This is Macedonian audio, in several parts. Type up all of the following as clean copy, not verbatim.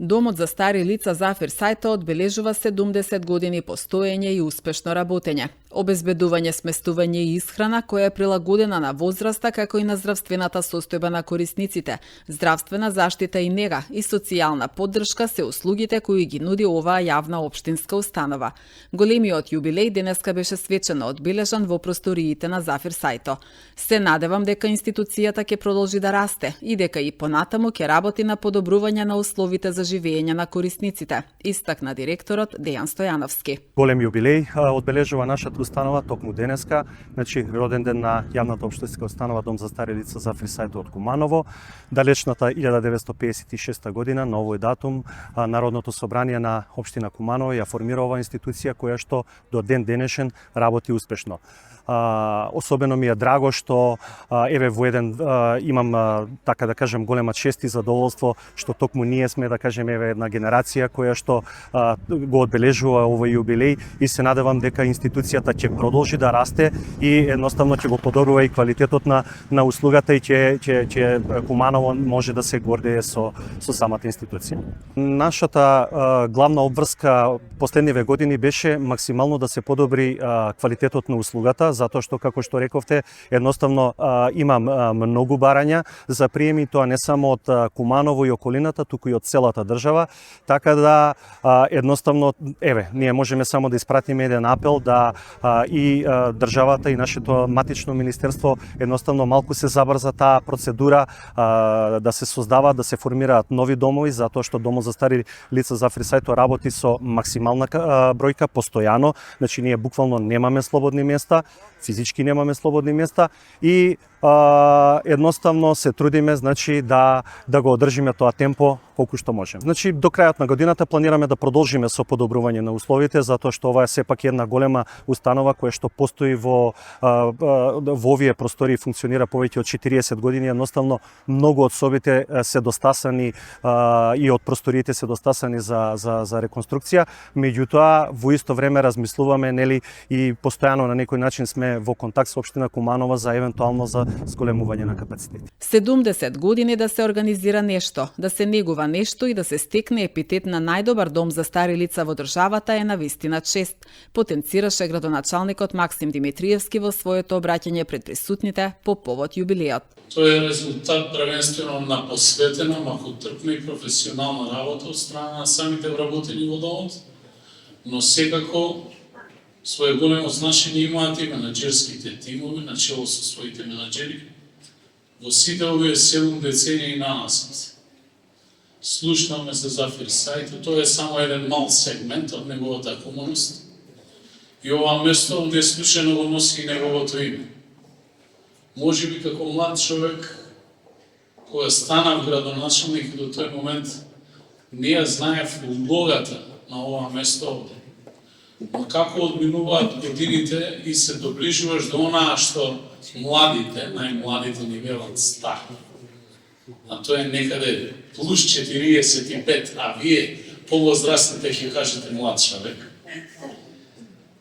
Домот за стари лица Зафир Сајто одбележува 70 години постоење и успешно работење. Обезбедување, сместување и исхрана која е прилагодена на возраста како и на здравствената состојба на корисниците, здравствена заштита и нега и социјална поддршка се услугите кои ги нуди оваа јавна општинска установа. Големиот јубилеј денеска беше свечено одбележан во просториите на Зафир Сајто. Се надевам дека институцијата ќе продолжи да расте и дека и понатаму ќе работи на подобрување на условите за живење на корисниците, истакна директорот Дејан Стојановски. Голем јубилеј одбележува нашата установа токму денеска, значи роден ден на јавната општинска установа Дом за стари лица Зафир Сајто од Куманово. Далечната 1956 година на овој датум Народното собрание на општина Куманово ја формира оваа институција која што до ден денешен работи успешно. Особено ми е драго што еве во еден имам така да кажем голема чест и задоволство што токму ние сме да кажем еве една генерација која што го одбележува овој јубилеј и се надевам дека институцијата ќе продолжи да расте и едноставно ќе го подобрува и квалитетот на услугата и ќе Куманово може да се гордее со самата институција. Нашата главна обврска последниве години беше максимално да се подобри квалитетот на услугата, затоа што, како што рековте, едноставно имам многу барања за приеми, тоа не само од Куманово и околината, туку и од целата држава, така да едноставно, ние можеме само да испратиме еден апел да и државата и нашето матично министерство едноставно малку се забрза таа процедура да се создава, да се формираат нови домови, затоа што Домот за стари лица Зафир Сајто работи со максимална бројка постојано, значи ние буквално немаме слободни места, физички немаме слободни места и едноставно се трудиме значи да го одржиме тоа темпо колку што можеме. Значи до крајот на годината планираме да продолжиме со подобрување на условите затоа што ова е сепак една голема установа која што постои во овие простори и функционира повеќе од 40 години, едноставно многу од собите се достасани и од просториите се достасани за реконструкција, меѓутоа во исто време размислуваме нели и постојано на некој начин сме во контакт со општина Куманово за евентуално за зголемување на капацитети. 70 години да се организира нешто, да се негува нешто и да се стекне епитет на најдобар дом за стари лица во државата е навистина чест, потенцираше градоначалникот Максим Димитриевски во своето обраќање пред присутните по повод јубилејот. Тој е резултат првенствено на посветена, макотрпна и професионална работа од страна на самите вработени во домот, но секако свое големо значење имаат и менаџерските тимови на чело со своите менаџери во сите овие 7 децении нанасад. Слушнаме за Зафир Сајто, тоа е само еден мал сегмент од неговата хуманост и ова место неслучено го носи и неговото име. Може би како млад човек, која станав градоначалник до тој момент, не ја знаев улогата на ова место овде. Но како одминуваат годините и се доближуваш до онаа што младите, најмладите ни велат стар. А тоа е некаде плюс 45, а вие повозрастните ќе кажете млад човек.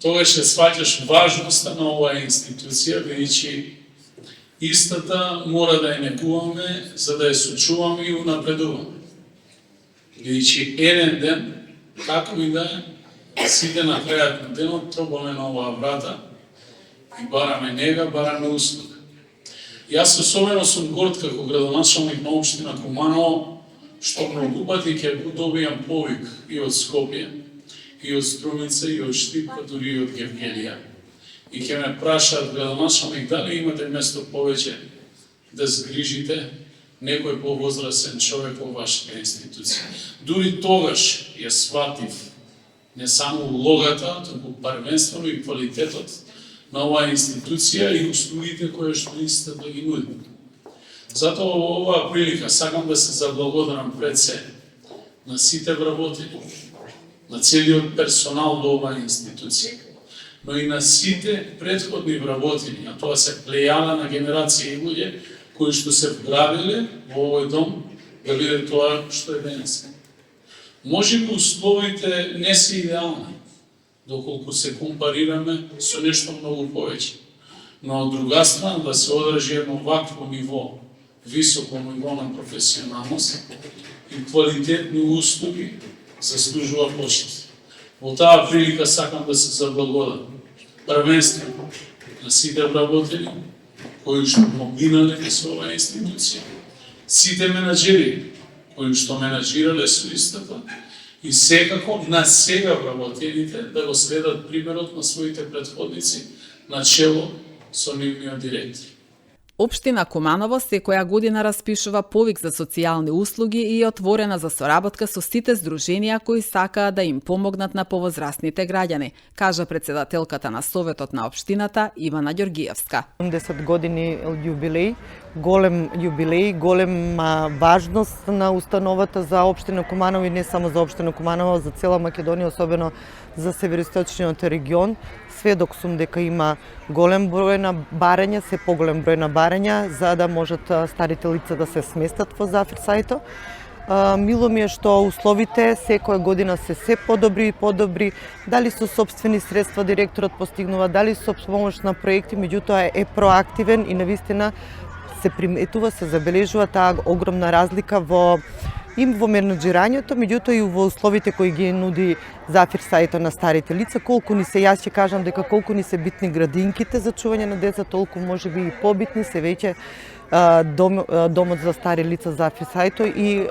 Тогаш ќе сваќаш важноста на оваа институција, бидејќи истата мора да ја негуваме за да ја сочуваме и унапредуваме. Бидејќи еден ден, како и да е, сите на крајот на денот тробаме на оваа врата и бараме нега, бараме услуга. Јас особено сум горд како градоначалник на општина Куманово, што многу пати ќе добијам повик и од Скопје, и од Струмица, и од Штип, па дури и од Гевгелија. И ќе ме прашаат градоначалник дали имате место повеќе да згрижите некој повозрастен човек во вашата институција. Дури тогаш ја сватив не само улогата, туку првенствено и квалитетот на оваа институција и услугите кои што истата да ги нуди. Затоа во оваа прилика сакам да се заблагодарам пред се на сите вработени, на целиот персонал до оваа институција, но и на сите претходни вработени, а тоа се плејада на генерација и луѓе кои што се вградиле во овој дом да биде тоа што е денес. Може би условите не се идеални, доколку се компарираме со нешто многу повеќе. Но од друга страна да се одржи едно вакво ниво високо ниво на професионалност и квалитетни услуги заслужува почит. Во таа прилика сакам да се заблагодарам првенствено на сите вработени кои што поминале со оваа институција, сите менаџери кои што менаџирале со истата и секако на сега вработените да го следат примерот на своите претходници на чело со нивниот директор. Општина Куманово секоја година распишува повик за социјални услуги и е отворена за соработка со сите здруженија кои сакаат да им помогнат на повозрастните граѓани, кажа председателката на Советот на општината Ивана Ѓоргиевска. 10 години јубилеј, голема важност на установата за општина Куманово и не само за општина Куманово, за цела Македонија, особено за североисточниот регион. Сведок сум дека има голем број на барања, се поголем број на барања, за да можат старите лица да се сместат во Зафир Сајто. Мило ми е што условите секоја година се подобри и подобри, дали со сопствени средства директорот постигнува, дали со помош на проекти, меѓутоа е проактивен и навистина се приметува, се забележува таа огромна разлика во менеджирањето, меѓутоа и во условите кои ги нуди Зафир Сајто на старите лица, колку ни се, јас ќе кажам дека колку ни се битни градинките за чување на деца, толку можеби и побитни се веќе домот за стари лица Зафир Сајто и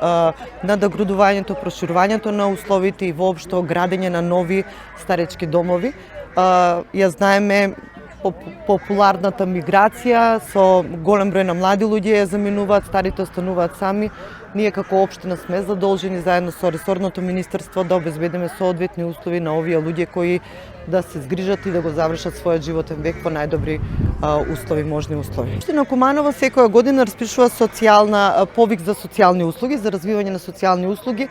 надоградувањето, проширувањето на условите и воопшто градење на нови старечки домови. Ја знаеме популарната миграција, со голем број на млади луѓе ја заминуваат, старите остануваат сами. Ние како општина сме задолжени заедно со ресорното министерство да обезбедиме соодветни услови на овие луѓе кои да се згрижат и да го завршат својот животен век во најдобри услови, можни услови. Општина Куманово секоја година распишува повик за социјални услуги, за развивање на социјални услуги.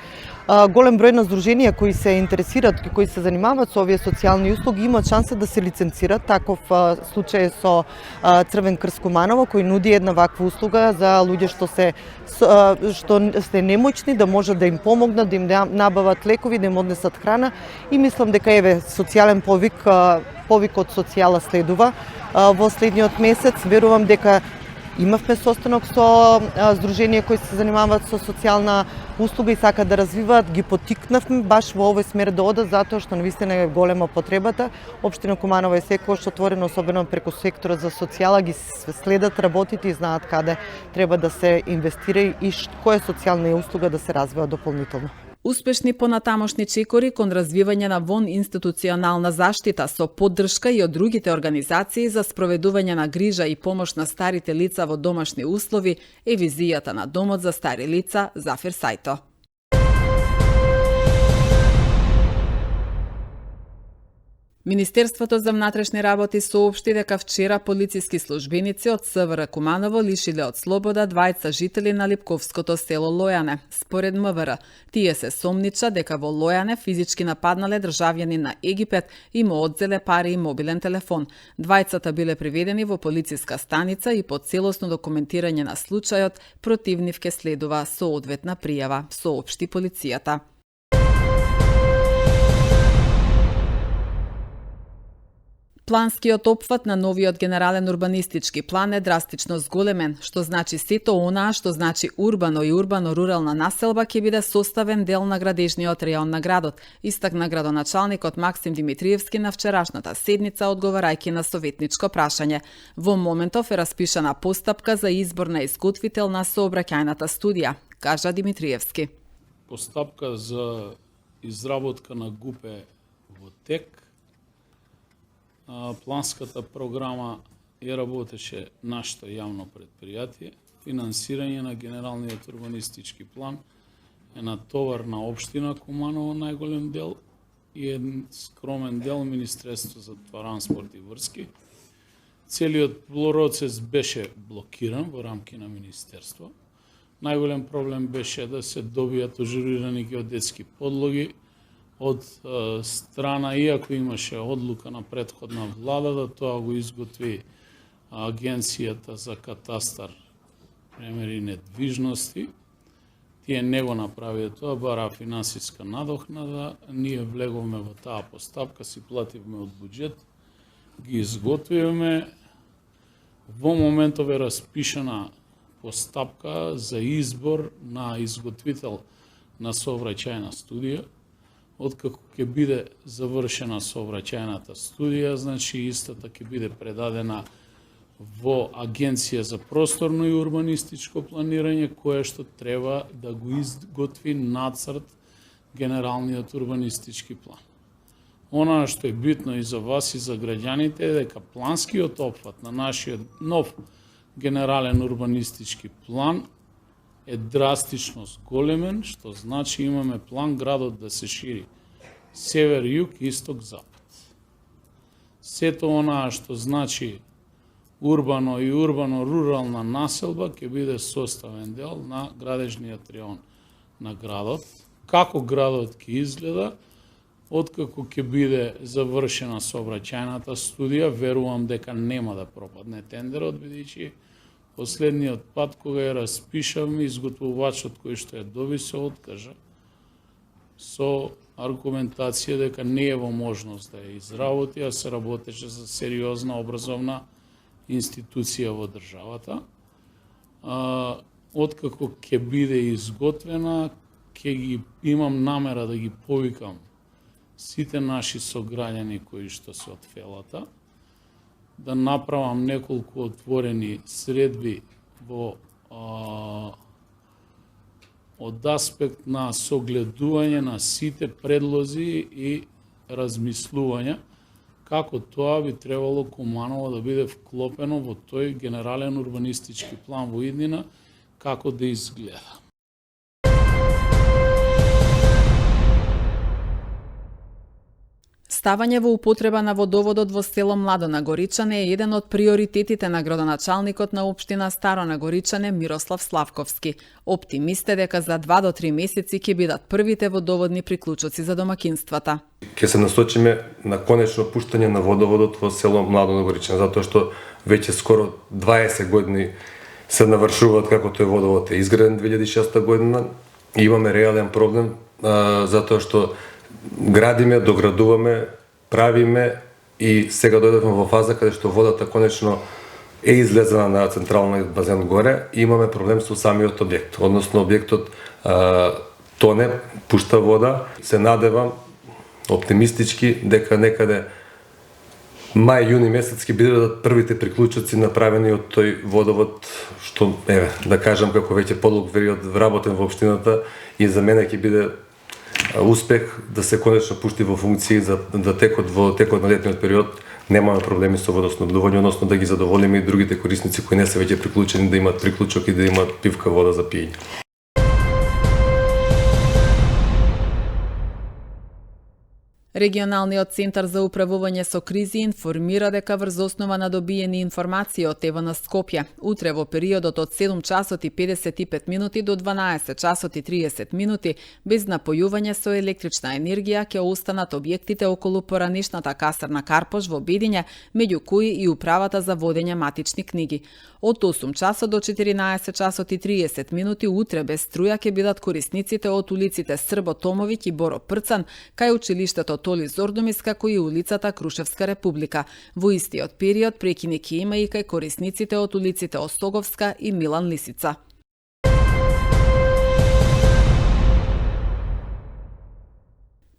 Голем број на здруженија кои се интересираат и кои се занимаваат со овие социјални услуги имаат шанса да се лиценцират. Таков случај со Црвен крст Куманово кој нуди една ваква услуга за луѓе што се немоćни, да можат да им помогнат, да им набават лекови, да им однесат храна и мислам дека еве социјален повик од социјала следува. Во следниот месец верувам дека имавме состанок со здруженија кои се занимаваат со социјална услуга и сакаат да развиваат, ги поттикнавме баш во овој смер да одат, затоа што навистина е голема потребата. Општина Куманово е секогаш отворена, особено преку секторот за социјала, ги следат работите и знаат каде треба да се инвестира и која социјална услуга да се развива дополнително. Успешни понатамошни чекори кон развивање на институционална заштита со поддршка и од другите организации за спроведување на грижа и помош на старите лица во домашни услови е визијата на Домот за стари лица Зафир Сајто. Министерството за внатрешни работи соопшти дека вчера полициски службеници од СВР Куманово лишиле од слобода двајца жители на Липковското село Лојане. Според МВР, тие се сомнича дека во Лојане физички нападнале државјанин на Египет и му одзеле пари и мобилен телефон. Двајцата биле приведени во полициска станица и по целосно документирање на случајот против нив ке следува соодветна пријава, соопшти полицијата. Планскиот опфат на новиот генерален урбанистички план е драстично зголемен, што значи сето онаа што значи урбано и урбано-рурална населба ќе биде составен дел на градежниот реон на градот, истакна градоначалникот Максим Димитриевски на вчерашната седница одговарајќи на советничко прашање. Во моментов е распишана постапка за избор на изготвител на сообраќајната студија, кажа Димитриевски. Постапка за изработка на ГУП во тек. Планската програма ја работеше нашето јавно предпријатие. Финансирање на генералниот урбанистички план е на товар на општина Куманово најголем дел и еден скромен дел Министерство за транспорт и врски. Целиот процес беше блокиран во рамки на Министерство. Најголем проблем беше да се добијат ажурирани геодетски подлоги од страна, иако имаше одлука на претходна влада да тоа го изготви Агенцијата за катастар, премери недвижности, тие не го направија тоа, бара финансиска надокнада, ние влеговме во таа постапка, си плативме од буџет, ги изготвивме. Во моментов е распишана постапка за избор на изготвител на сообраќајна студија. Откако ќе биде завршена сообраќајната студија, значи истата ќе биде предадена во Агенција за просторно и урбанистичко планирање, која што треба да го изготви нацрт генералниот урбанистички план. Она што е битно и за вас и за граѓаните е дека планскиот опфат на нашиот нов генерален урбанистички план е драстично зголемен, што значи имаме план градот да се шири север, југ, исток, запад. Сето онаа што значи урбано и урбано-рурална населба ќе биде составен дел на градежниот реон на градот. Како градот ќе изгледа, откако ќе биде завршена сообраќајната студија, верувам дека нема да пропадне тендерот, бидејќи последниот пат кога ја распишавме, изготвувачот кој што ја доби се откажа со аргументација дека не е во можност да ја изработи, а се работеше за сериозна образовна институција во државата. Откако ќе биде изготвена, ќе ги имам намера да ги повикам сите наши сограѓани кои што се од фелата, да направам неколку отворени средби во од аспект на согледување на сите предлози и размислувања како тоа би требало Куманово да биде вклопено во тој генерален урбанистички план во иднина, како да изгледа. Ставање во употреба на водоводот во село Младо на Горичане е еден од приоритетите на градоначалникот на општина Старо на Горичане Мирослав Славковски. Оптимист е дека за 2 до 3 месеци ќе бидат првите водоводни приклучоци за домакинствата. Ќе се насочиме на конечно пуштање на водоводот во село Младо на Горичане, затоа што веќе скоро 20 години се навршуваат како тој водовод е изграден 2006 година и имаме реален проблем затоа што градиме, доградуваме, правиме и сега дојдовме во фаза каде што водата конечно е излезена на централниот базен горе и имаме проблем со самиот објект, односно објектот тоне, пушта вода. Се надевам оптимистички дека некаде мај-јуни месец ќе бидат првите приклучоци направени од тој водовод, што да кажам како веќе подолг период вработен во општината и за мене ќе биде успех да се конечно пушти во функција за да во текот на летниот период немаме проблеми со водоснабдување, односно да ги задоволиме и другите корисници кои не се веќе приклучени да имаат приклучок и да имаат пивка вода за пиење. Регионалниот центар за управување со кризи информира дека врз основа на добиени информации од ТВН Скопје, утре во периодот од 7 часот и 55 минути до 12 часот и 30 минути, без напојување со електрична енергија, ќе останат објектите околу поранишната касарна Карпош во Бедиња, меѓу кои и управата за водење матични книги. Од 8 часот до 14 часот и 30 минути утре без струја ќе бидат корисниците од улиците Србо Томовиќ и Боро Прцан, кај училиштето Толи Зордомис, како и улицата Крушевска Република. Во истиот период прекини ќе има и кај корисниците од улиците Остоговска и Милан Лисица.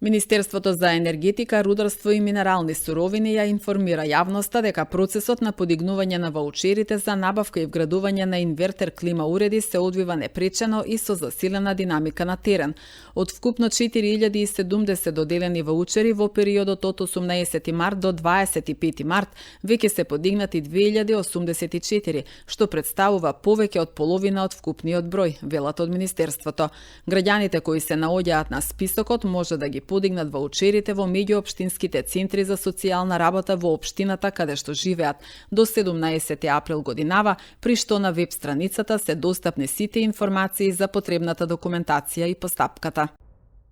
Министерството за енергетика, рударство и минерални суровини ја информира јавноста дека процесот на подигнување на ваучерите за набавка и вградување на инвертер клима уреди се одвива непречено и со засилена динамика на терен. Од вкупно 4070 доделени ваучери во периодот од 18 март до 25 март веќе се подигнати 2084, што представува повеќе од половина од вкупниот број, велат од Министерството. Граѓаните кои се наоѓаат на списокот може да ги подигнат ваучерите во меѓуопштинските центри за социјална работа во општината каде што живеат до 17 април годинава, при што на веб страницата се достапни сите информации за потребната документација и постапката.